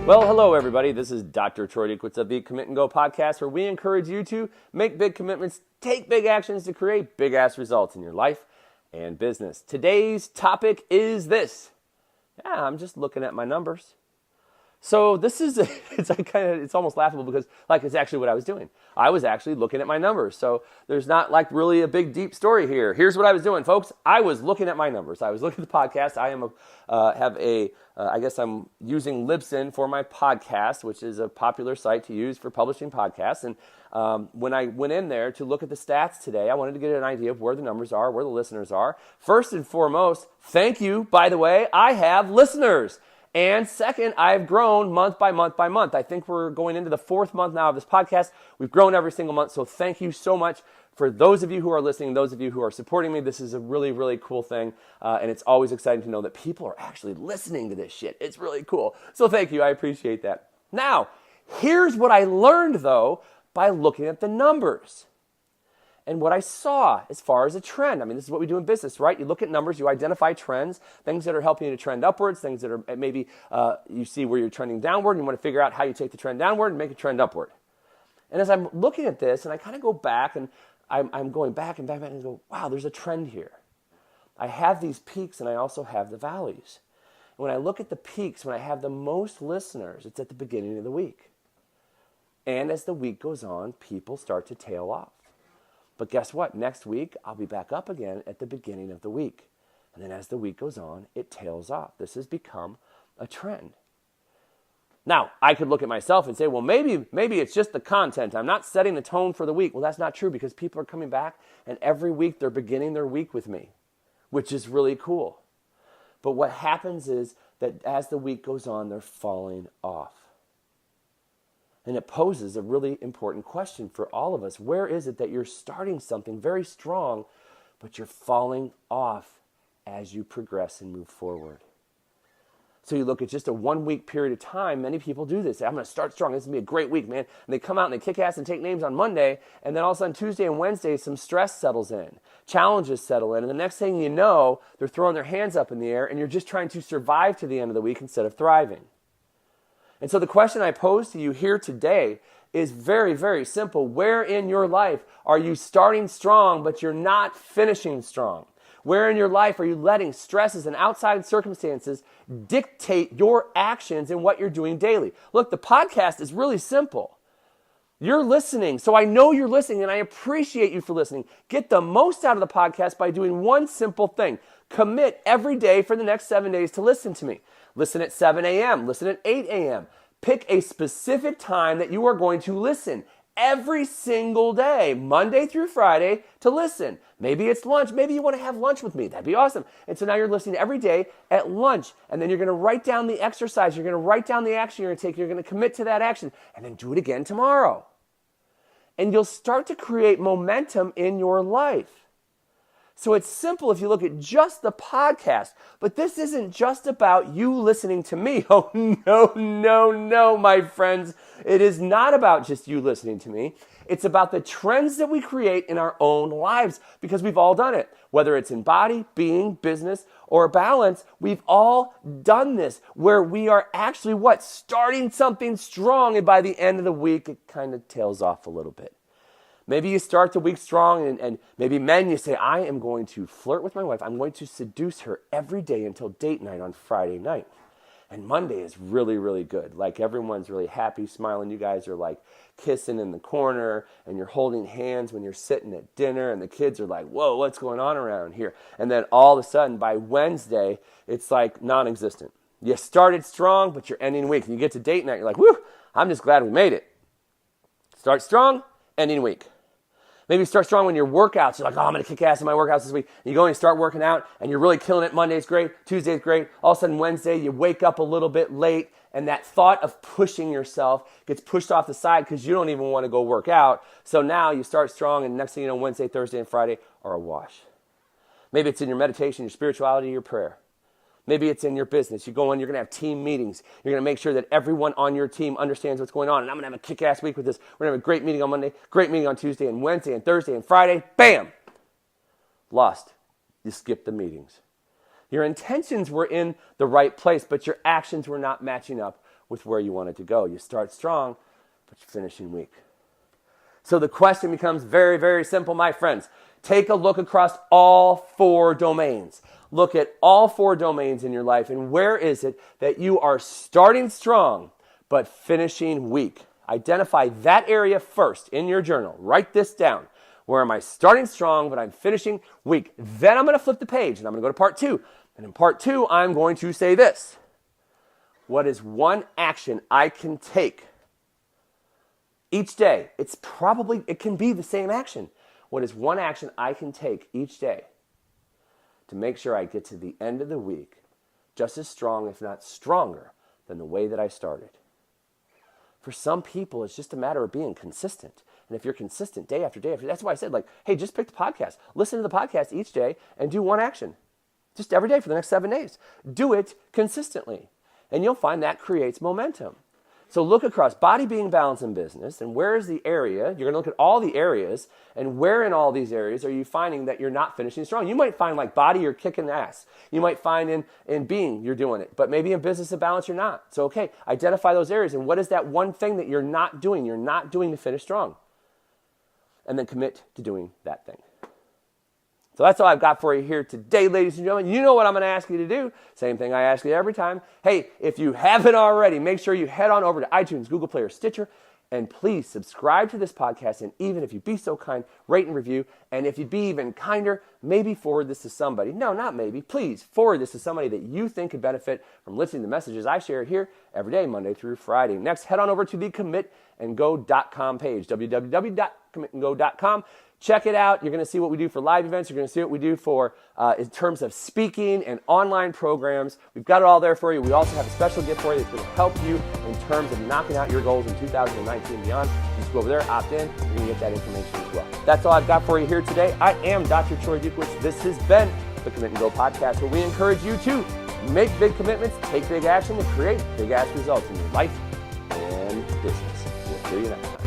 Well, hello, everybody. This is Dr. Troy Dickwitz of the Commit and Go podcast, where we encourage you to make big commitments, take big actions to create big-ass results in your life and business. Today's topic is this. Yeah, I'm just looking at my numbers. So this is, it's almost laughable because it's actually what I was doing. I was actually looking at my numbers. So there's not really a big deep story here. Here's what I was doing, folks. I was looking at my numbers. I was looking at the podcast. I guess I'm using Libsyn for my podcast, which is a popular site to use for publishing podcasts. And when I went in there to look at the stats today, I wanted to get an idea of where the numbers are, where the listeners are. First and foremost, thank you, by the way, I have listeners. And second, I've grown month by month by month. I think we're going into the fourth month now of this podcast. We've grown every single month. So thank you so much for those of you who are listening, those of you who are supporting me. This is a really, really cool thing. And it's always exciting to know that people are actually listening to this shit. It's really cool. So thank you. I appreciate that. Now, here's what I learned, though, by looking at the numbers. And what I saw as far as a trend. I mean, this is what we do in business, right? You look at numbers, you identify trends, things that are helping you to trend upwards, things that are maybe you see where you're trending downward, and you want to figure out how you take the trend downward and make it trend upward. And as I'm looking at this, and I kind of go back, and I'm going back and back and go, wow, there's a trend here. I have these peaks, and I also have the valleys. And when I look at the peaks, when I have the most listeners, it's at the beginning of the week. And as the week goes on, people start to tail off. But guess what? Next week, I'll be back up again at the beginning of the week. And then as the week goes on, it tails off. This has become a trend. Now, I could look at myself and say, well, maybe it's just the content. I'm not setting the tone for the week. Well, that's not true because people are coming back, and every week they're beginning their week with me, which is really cool. But what happens is that as the week goes on, they're falling off. And it poses a really important question for all of us. Where is it that you're starting something very strong, but you're falling off as you progress and move forward? So you look at just a 1 week period of time, many people do this. I'm going to start strong. This is going to be a great week, man. And they come out and they kick ass and take names on Monday. And then all of a sudden, Tuesday and Wednesday, some stress settles in. Challenges settle in. And the next thing you know, they're throwing their hands up in the air and you're just trying to survive to the end of the week instead of thriving. And so the question I pose to you here today is very, very simple. Where in your life are you starting strong, but you're not finishing strong? Where in your life are you letting stresses and outside circumstances dictate your actions and what you're doing daily? Look, the podcast is really simple. You're listening, so I know you're listening, and I appreciate you for listening. Get the most out of the podcast by doing one simple thing. Commit every day for the next 7 days to listen to me. Listen at 7 a.m. Listen at 8 a.m. Pick a specific time that you are going to listen every single day, Monday through Friday, to listen. Maybe it's lunch. Maybe you want to have lunch with me. That'd be awesome. And so now you're listening every day at lunch. And then you're going to write down the exercise. You're going to write down the action you're going to take. You're going to commit to that action. And then do it again tomorrow. And you'll start to create momentum in your life. So it's simple if you look at just the podcast, but this isn't just about you listening to me. Oh, no, my friends. It is not about just you listening to me. It's about the trends that we create in our own lives because we've all done it. Whether it's in body, being, business, or balance, we've all done this where we are actually starting something strong, and by the end of the week, it kind of tails off a little bit. Maybe you start the week strong, and maybe men, you say, I am going to flirt with my wife. I'm going to seduce her every day until date night on Friday night. And Monday is really, really good. Like everyone's really happy, smiling. You guys are like kissing in the corner, and you're holding hands when you're sitting at dinner, and the kids are like, whoa, what's going on around here? And then all of a sudden, by Wednesday, it's like non-existent. You started strong, but you're ending weak. And you get to date night, you're like, whew, I'm just glad we made it. Start strong, ending week. Maybe start strong when your workouts. You're like, oh, I'm going to kick ass in my workouts this week. And you go and you start working out, and you're really killing it. Monday's great. Tuesday's great. All of a sudden, Wednesday, you wake up a little bit late, and that thought of pushing yourself gets pushed off the side because you don't even want to go work out. So now you start strong, and next thing you know, Wednesday, Thursday, and Friday are a wash. Maybe it's in your meditation, your spirituality, your prayer. Maybe it's in your business. You go in, you're going to have team meetings. You're going to make sure that everyone on your team understands what's going on. And I'm going to have a kick-ass week with this. We're going to have a great meeting on Monday, great meeting on Tuesday and Wednesday and Thursday and Friday. Bam! Lost. You skipped the meetings. Your intentions were in the right place, but your actions were not matching up with where you want it to go. You start strong, but you're finishing weak. So the question becomes very, very simple, my friends. Take a look across all 4 domains. Look at all 4 domains in your life, and where is it that you are starting strong but finishing weak? Identify that area first in your journal. Write this down. Where am I starting strong but I'm finishing weak? Then I'm going to flip the page and I'm going to go to part 2. And in part 2, I'm going to say this. What is one action I can take each day? It can be the same action. What is one action I can take each day to make sure I get to the end of the week just as strong, if not stronger, than the way that I started? For some people, it's just a matter of being consistent. And if you're consistent day after day after day, that's why I said, hey, just pick the podcast. Listen to the podcast each day and do one action. Just every day for the next 7 days. Do it consistently. And you'll find that creates momentum. So look across body, being, balance, and business. And where is the area? You're going to look at all the areas. And where in all these areas are you finding that you're not finishing strong? You might find body, you're kicking ass. You might find in being, you're doing it. But maybe in business and balance, you're not. So, okay, identify those areas. And what is that one thing that you're not doing? You're not doing to finish strong. And then commit to doing that thing. So that's all I've got for you here today, ladies and gentlemen. You know what I'm going to ask you to do. Same thing I ask you every time. Hey, if you haven't already, make sure you head on over to iTunes, Google Play, or Stitcher, and please subscribe to this podcast. And even if you'd be so kind, rate and review. And if you'd be even kinder, maybe forward this to somebody. No, not maybe. Please forward this to somebody that you think could benefit from listening to the messages I share here every day, Monday through Friday. Next, head on over to the commitandgo.com page, www.commitandgo.com. Check it out. You're going to see what we do for live events. You're going to see what we do for in terms of speaking and online programs. We've got it all there for you. We also have a special gift for you that's going to help you in terms of knocking out your goals in 2019 and beyond. Just go over there, opt in. You're going to get that information as well. That's all I've got for you here today. I am Dr. Troy Dukowitz. This has been the Commit and Go podcast, where we encourage you to make big commitments, take big action, and create big-ass results in your life and business. We'll see you next time.